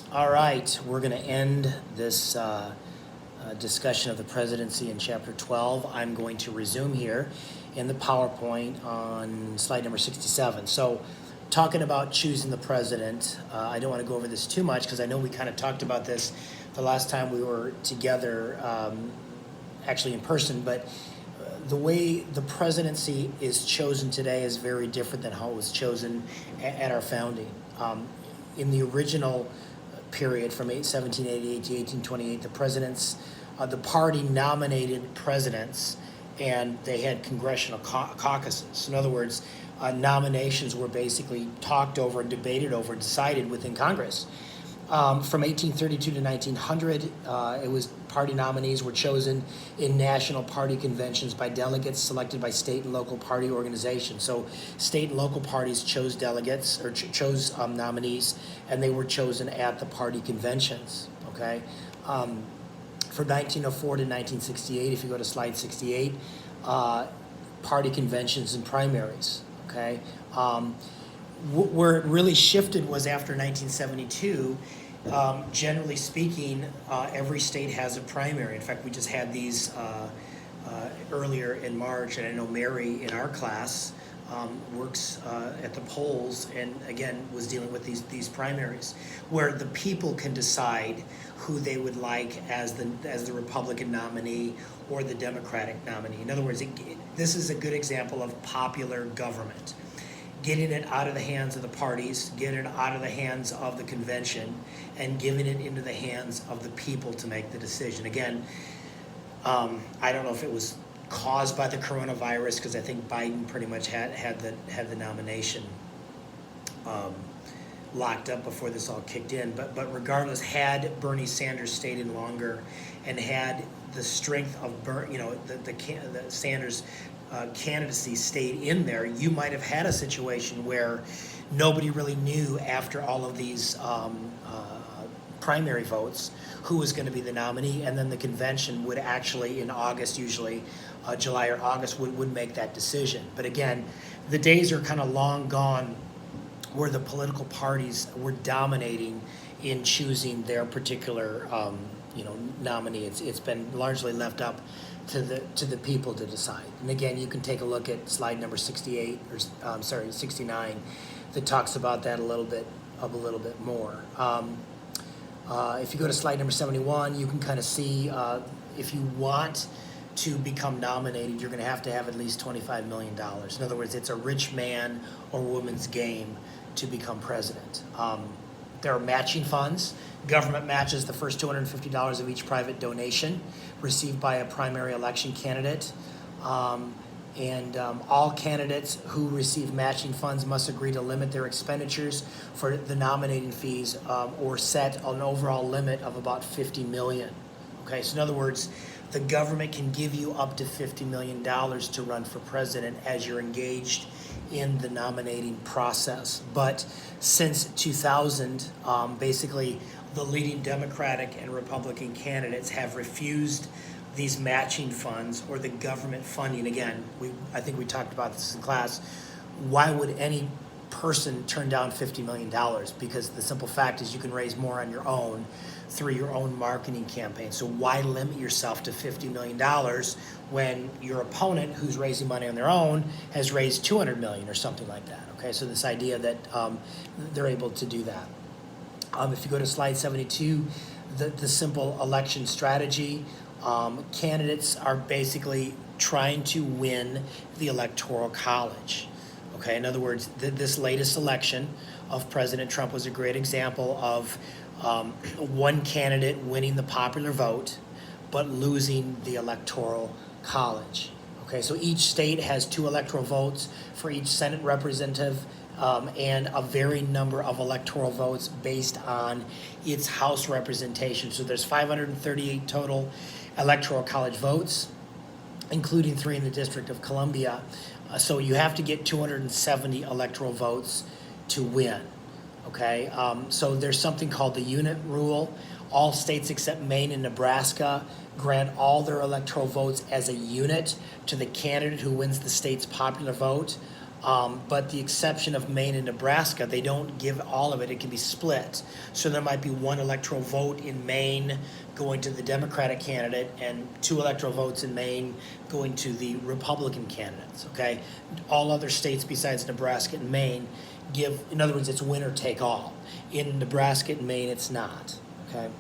All right, we're going to end this discussion of the presidency in Chapter 12. I'm going to resume here in the PowerPoint on slide number 67. So, talking about choosing the president, I don't want to go over this too much because I know we kind of talked about this the last time we were together, actually in person, but the way the presidency is chosen today is very different than how it was chosen at our founding. In the original period from 1788 to 1828, the presidents, the party nominated presidents, and they had congressional caucuses. In other words, nominations were basically talked over, debated over, decided within Congress. From 1832 to 1900, it was party nominees were chosen in national party conventions by delegates selected by state and local party organizations. So state and local parties chose delegates or chose nominees, and they were chosen at the party conventions. Okay, for 1904 to 1968, if you go to slide 68, party conventions and primaries. Okay. Where it really shifted was after 1972. Generally speaking, every state has a primary. In fact, we just had these earlier in March, and I know Mary in our class works at the polls, and again was dealing with these primaries, where the people can decide who they would like as the Republican nominee or the Democratic nominee. In other words, this is a good example of popular government. Getting it out of the hands of the parties, getting it out of the hands of the convention, and giving it into the hands of the people to make the decision. Again, I don't know if it was caused by the coronavirus, because I think Biden pretty much had the nomination locked up before this all kicked in. But regardless, had Bernie Sanders stayed in longer and had the strength of the Sanders candidacy stayed in there, you might have had a situation where nobody really knew after all of these primary votes who was going to be the nominee, and then the convention would actually in August, usually July or August, would make that decision. But again, the days are kind of long gone where the political parties were dominating in choosing their particular nominee. It's been largely left up to the people to decide. And again, you can take a look at slide number 68 or 69 that talks about that a little bit more. If you go to slide number 71, you can kind of see if you want to become nominated, you're going to have at least $25 million. In other words, it's a rich man or woman's game to become president. There are matching funds. Government matches the first $250 of each private donation received by a primary election candidate. And all candidates who receive matching funds must agree to limit their expenditures for the nominating fees or set an overall limit of about $50 million. Okay, so in other words, the government can give you up to $50 million to run for president as you're engaged in the nominating process. But since 2000, basically the leading Democratic and Republican candidates have refused these matching funds or the government funding. Again, I think we talked about this in class. Why would any person turn down $50 million? Because the simple fact is you can raise more on your own through your own marketing campaign. So why limit yourself to $50 million when your opponent, who's raising money on their own, has raised $200 million or something like that? Okay, so this idea that they're able to do that. If you go to slide 72, the simple election strategy, candidates are basically trying to win the Electoral College. Okay, in other words, this latest election of President Trump was a great example of one candidate winning the popular vote, but losing the Electoral College. Okay, so each state has 2 electoral votes for each Senate representative and a varying number of electoral votes based on its House representation. So there's 538 total Electoral College votes, including 3 in the District of Columbia. So you have to get 270 electoral votes to win. Okay, so there's something called the unit rule. All states except Maine and Nebraska grant all their electoral votes as a unit to the candidate who wins the state's popular vote. But the exception of Maine and Nebraska, they don't give all of it. It can be split. So there might be one electoral vote in Maine going to the Democratic candidate and 2 electoral votes in Maine going to the Republican candidates, okay? All other states besides Nebraska and Maine give, in other words, it's winner take all. In Nebraska and Maine, it's not, okay?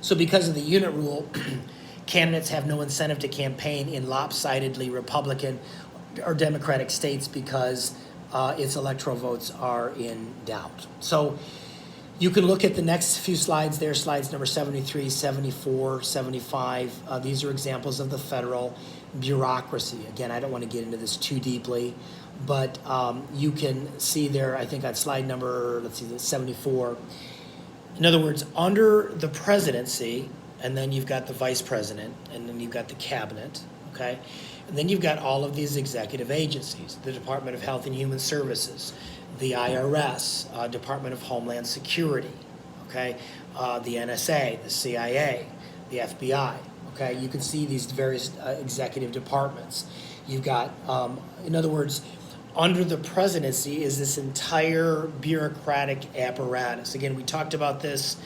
So because of the unit rule, candidates have no incentive to campaign in lopsidedly Republican or Democratic states because its electoral votes are in doubt. So you can look at the next few slides there, slides number 73, 74, 75. These are examples of the federal bureaucracy. Again, I don't want to get into this too deeply, but you can see there, I think on slide number, let's see, 74. In other words, under the presidency, and then you've got the vice president, and then you've got the cabinet, okay? And then you've got all of these executive agencies, the Department of Health and Human Services, the IRS, Department of Homeland Security, okay? The NSA, the CIA, the FBI, okay? You can see these various executive departments. You've got, in other words, under the presidency is this entire bureaucratic apparatus. Again, we talked about this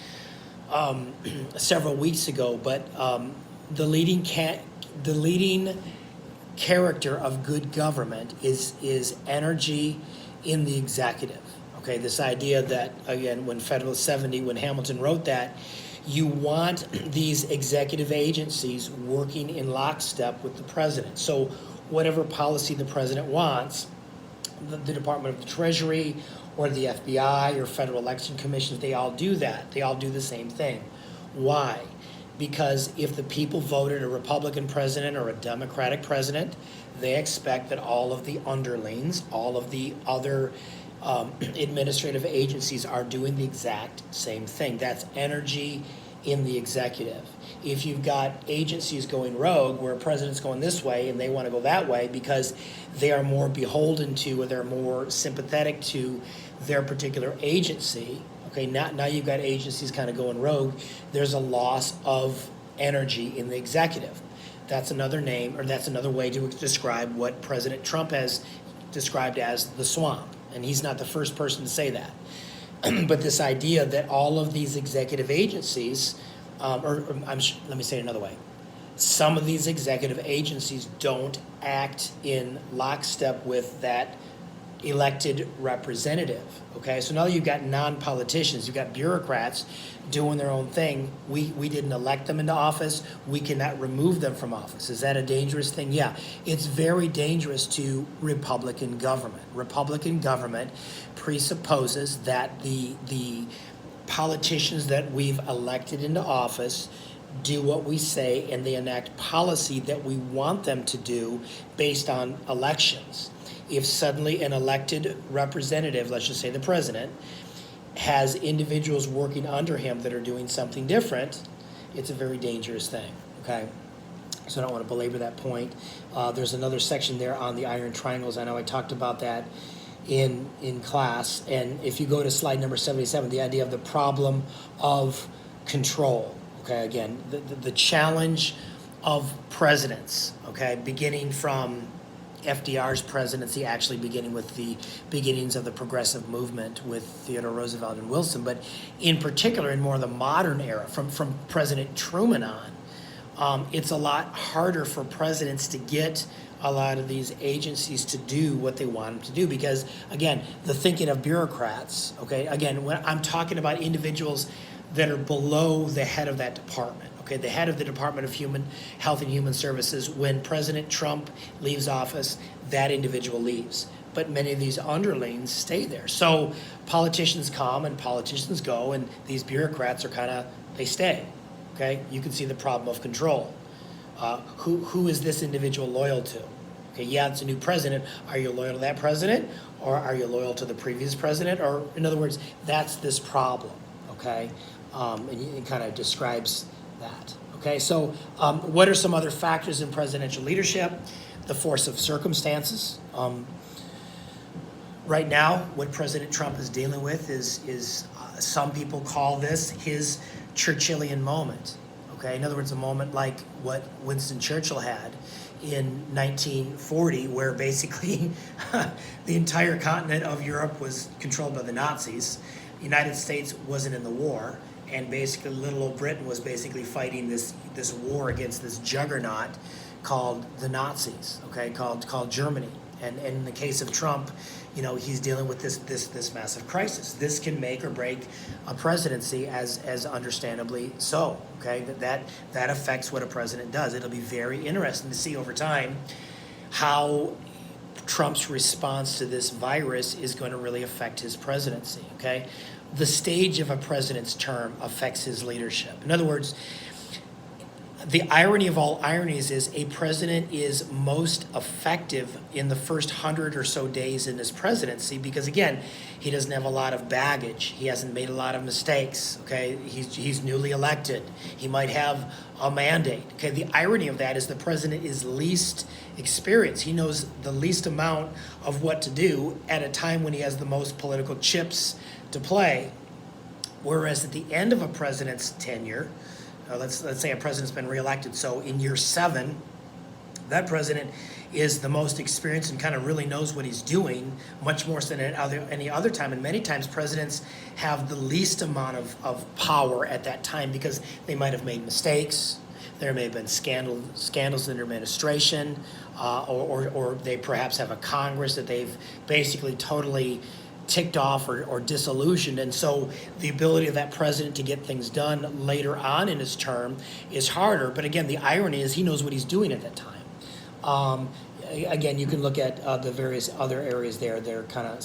several weeks ago, but the leading character of good government is energy in the executive. Okay, this idea that, again, when Federalist 70, when Hamilton wrote that, you want these executive agencies working in lockstep with the president. So whatever policy the president wants, the Department of the Treasury or the FBI or Federal Election Commissions, they all do that. They all do the same thing. Why? Because if the people voted a Republican president or a Democratic president, they expect that all of the underlings, all of the other administrative agencies are doing the exact same thing. That's energy in the executive. If you've got agencies going rogue where a president's going this way and they want to go that way because they are more beholden to or they're more sympathetic to their particular agency, okay, now you've got agencies kind of going rogue, there's a loss of energy in the executive. That's another name, or that's another way to describe what President Trump has described as the swamp. And he's not the first person to say that. But this idea that all of these executive agencies, let me say it another way. Some of these executive agencies don't act in lockstep with that elected representative, okay? So now you've got non-politicians, you've got bureaucrats doing their own thing. We didn't elect them into office. We cannot remove them from office. Is that a dangerous thing? Yeah, it's very dangerous to Republican government. Republican government presupposes that the politicians that we've elected into office do what we say and they enact policy that we want them to do based on elections. If suddenly an elected representative, let's just say the president, has individuals working under him that are doing something different, it's a very dangerous thing, okay? So I don't want to belabor that point. There's another section there on the iron triangles. I know I talked about that in class. And if you go to slide number 77, the idea of the problem of control, okay? Again, the challenge of presidents, okay? Beginning from FDR's presidency, actually beginning with the beginnings of the progressive movement with Theodore Roosevelt and Wilson, but in particular in more of the modern era, from President Truman on, it's a lot harder for presidents to get a lot of these agencies to do what they want them to do because, again, the thinking of bureaucrats, okay, again, when I'm talking about individuals that are below the head of that department, okay, the head of the Department of Health and Human Services, when President Trump leaves office, that individual leaves. But many of these underlings stay there. So politicians come and politicians go, and these bureaucrats are they stay, okay? You can see the problem of control. Who is this individual loyal to? Okay, yeah, it's a new president. Are you loyal to that president, or are you loyal to the previous president? Or, in other words, that's this problem, okay? And it kind of describes that. Okay, so what are some other factors in presidential leadership? The force of circumstances. Right now, what President Trump is dealing with is some people call this his Churchillian moment. Okay, in other words, a moment like what Winston Churchill had in 1940, where basically the entire continent of Europe was controlled by the Nazis. The United States wasn't in the war, and basically little old Britain was basically fighting this war against this juggernaut called the Nazis, okay, called Germany. And in the case of Trump, you know, he's dealing with this massive crisis. This can make or break a presidency, as understandably so. Okay, that affects what a president does. It'll be very interesting to see over time how Trump's response to this virus is going to really affect his presidency. Okay, the stage of a president's term affects his leadership. In other words, the irony of all ironies is a president is most effective in the first 100 or so days in his presidency because, again, he doesn't have a lot of baggage. He hasn't made a lot of mistakes, okay? He's newly elected. He might have a mandate, okay? The irony of that is the president is least experienced. He knows the least amount of what to do at a time when he has the most political chips to play. Whereas at the end of a president's tenure, let's say a president's been reelected. So in year 7, that president is the most experienced and kind of really knows what he's doing, much more than any other time. And many times presidents have the least amount of power at that time because they might have made mistakes. There may have been scandals in their administration, or they perhaps have a Congress that they've basically totally ticked off or disillusioned, and so the ability of that president to get things done later on in his term is harder. But again, the irony is he knows what he's doing at that time. Again, you can look at the various other areas there. They're kind of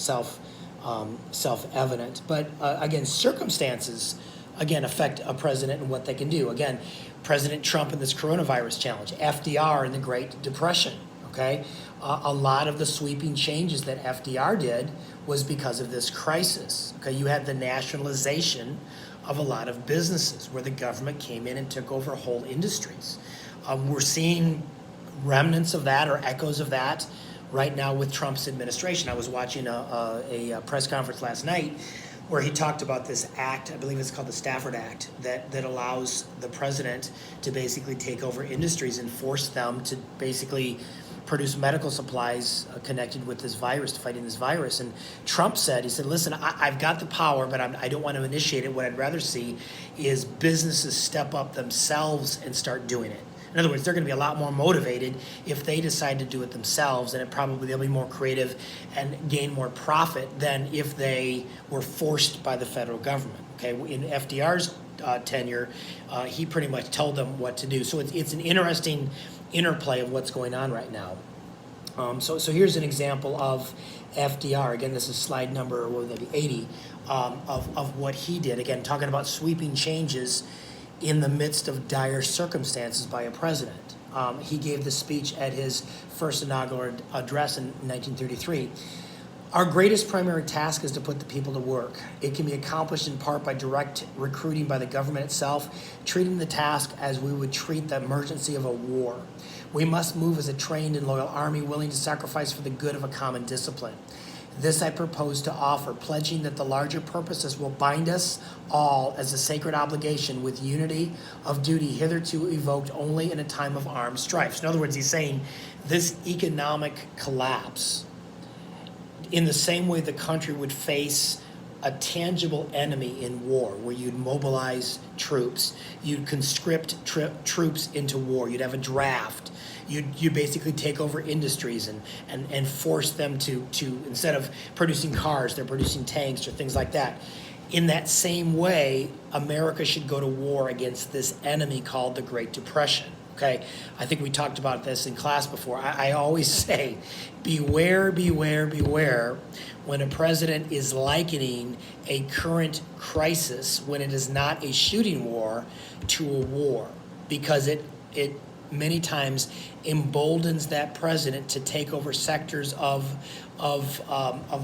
self-evident. But again, circumstances, again, affect a president and what they can do. Again, President Trump in this coronavirus challenge, FDR in the Great Depression, okay? A lot of the sweeping changes that FDR did was because of this crisis. Okay, you had the nationalization of a lot of businesses where the government came in and took over whole industries. We're seeing remnants of that or echoes of that right now with Trump's administration. I was watching a press conference last night where he talked about this act, I believe it's called the Stafford Act, that allows the president to basically take over industries and force them to basically produce medical supplies connected with this virus, to fighting this virus. And Trump said, he said, listen, I've got the power, but I don't want to initiate it. What I'd rather see is businesses step up themselves and start doing it. In other words, they're going to be a lot more motivated if they decide to do it themselves, and they'll be more creative and gain more profit than if they were forced by the federal government. Okay, in FDR's tenure, he pretty much told them what to do. So it's an interesting interplay of what's going on right now. So here's an example of FDR. Again, this is slide number 80 of what he did. Again, talking about sweeping changes in the midst of dire circumstances by a president. He gave the speech at his first inaugural address in 1933. Our greatest primary task is to put the people to work. It can be accomplished in part by direct recruiting by the government itself, treating the task as we would treat the emergency of a war. We must move as a trained and loyal army willing to sacrifice for the good of a common discipline. This I propose to offer, pledging that the larger purposes will bind us all as a sacred obligation with unity of duty hitherto evoked only in a time of armed strife. So in other words, he's saying this economic collapse, in the same way the country would face a tangible enemy in war, where you'd mobilize troops, you'd conscript troops into war, you'd have a draft, you basically take over industries and force them to instead of producing cars, they're producing tanks or things like that. In that same way, America should go to war against this enemy called the Great Depression. Okay, I think we talked about this in class before. I always say, beware, beware, beware when a president is likening a current crisis, when it is not a shooting war, to a war, because it many times emboldens that president to take over sectors of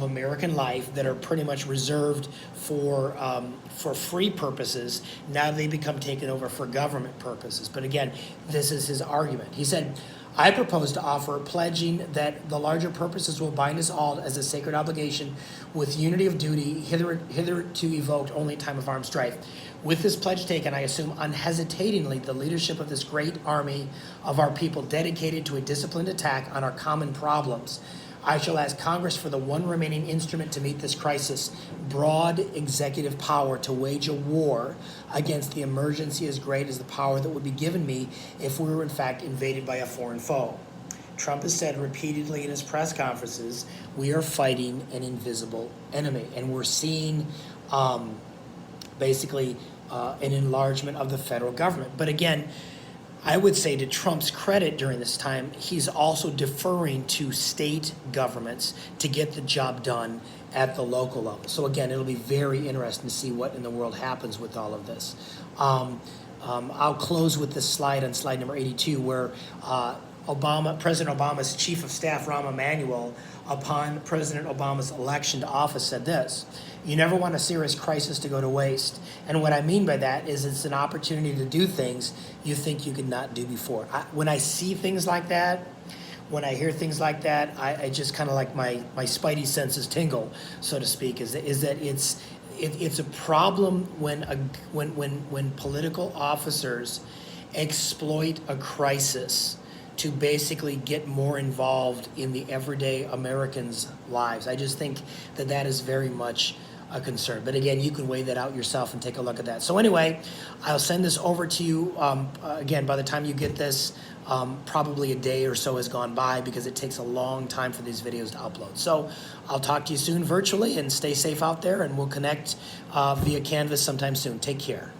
American life that are pretty much reserved for free purposes. Now they become taken over for government purposes. But again, this is his argument. He said, I propose to offer pledging that the larger purposes will bind us all as a sacred obligation with unity of duty hitherto evoked only in time of armed strife. With this pledge taken, I assume unhesitatingly the leadership of this great army of our people dedicated to a disciplined attack on our common problems. I shall ask Congress for the one remaining instrument to meet this crisis, broad executive power to wage a war against the emergency as great as the power that would be given me if we were in fact invaded by a foreign foe. Trump has said repeatedly in his press conferences, we are fighting an invisible enemy, and we're seeing basically an enlargement of the federal government. But again, I would say to Trump's credit during this time, he's also deferring to state governments to get the job done at the local level. So again, it'll be very interesting to see what in the world happens with all of this. I'll close with this slide on slide number 82, where President Obama's chief of staff, Rahm Emanuel, upon President Obama's election to office, said this: "You never want a serious crisis to go to waste." And what I mean by that is it's an opportunity to do things you think you could not do before. When I see things like that, when I hear things like that, I just kind of like my spidey senses tingle, so to speak. Is that it's a problem when political officers exploit a crisis to basically get more involved in the everyday Americans' lives. I just think that is very much a concern. But again, you can weigh that out yourself and take a look at that. So anyway, I'll send this over to you. Again, by the time you get this, probably a day or so has gone by because it takes a long time for these videos to upload. So I'll talk to you soon virtually, and stay safe out there, and we'll connect via Canvas sometime soon. Take care.